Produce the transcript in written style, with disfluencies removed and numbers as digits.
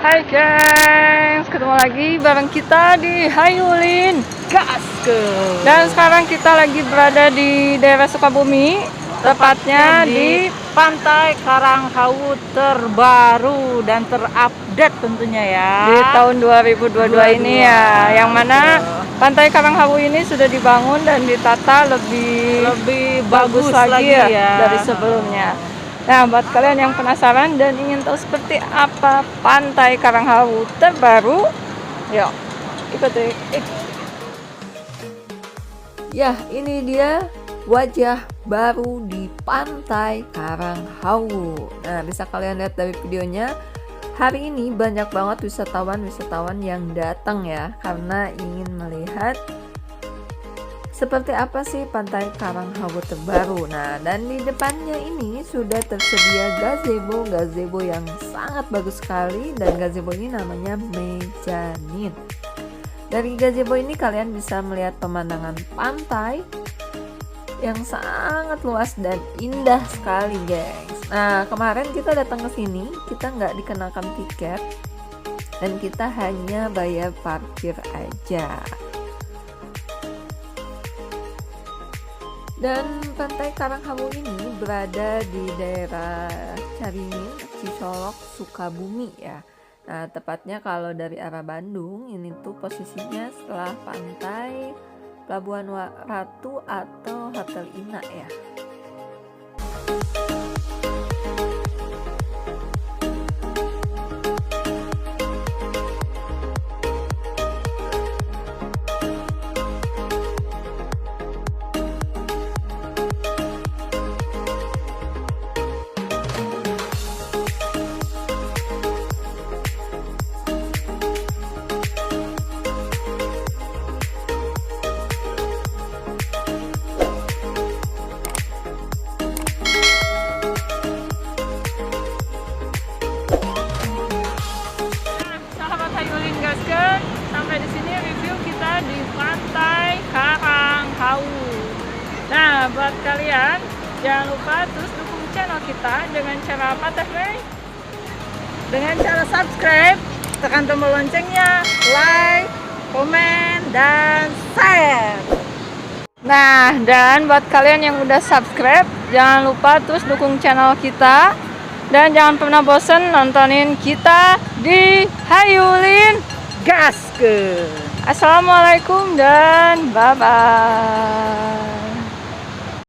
Hai gengs, ketemu lagi bareng kita di Hayulin Gaske. Dan sekarang kita lagi berada di daerah Sukabumi, tepatnya di Pantai Karanghawu terbaru dan terupdate tentunya ya. Di tahun 2022 ini ya, yang mana Pantai Karanghawu ini sudah dibangun dan ditata lebih bagus lagi ya dari sebelumnya. Nah, buat kalian yang penasaran dan ingin tahu seperti apa Pantai Karanghawu terbaru, yuk ikuti. Ya, ini dia wajah baru di Pantai Karanghawu. Nah, bisa kalian lihat dari videonya. Hari ini banyak banget wisatawan yang datang ya, karena ingin melihat seperti apa sih Pantai Karanghawu terbaru. Nah, dan di depannya ini sudah tersedia gazebo yang sangat bagus sekali, dan gazebo ini namanya Mezanin. Dari gazebo ini kalian bisa melihat pemandangan pantai yang sangat luas dan indah sekali, gengs. Nah, kemarin kita datang ke sini, kita nggak dikenakan tiket dan kita hanya bayar parkir aja. Dan Pantai Karanghawu ini berada di daerah Caringin, Cisolok, Sukabumi ya. Nah, tepatnya kalau dari arah Bandung, ini tuh posisinya setelah pantai Pelabuhan Ratu atau Hotel Ina ya. Sampai di sini review kita di Pantai Karanghawu. Nah, buat kalian jangan lupa terus dukung channel kita dengan cara apa, Teh Mei? Dengan cara subscribe, tekan tombol loncengnya, like, komen, dan share. Nah, dan buat kalian yang udah subscribe, jangan lupa terus dukung channel kita. Dan jangan pernah bosan nontonin kita di Hayulin Gaske. Assalamualaikum dan bye-bye.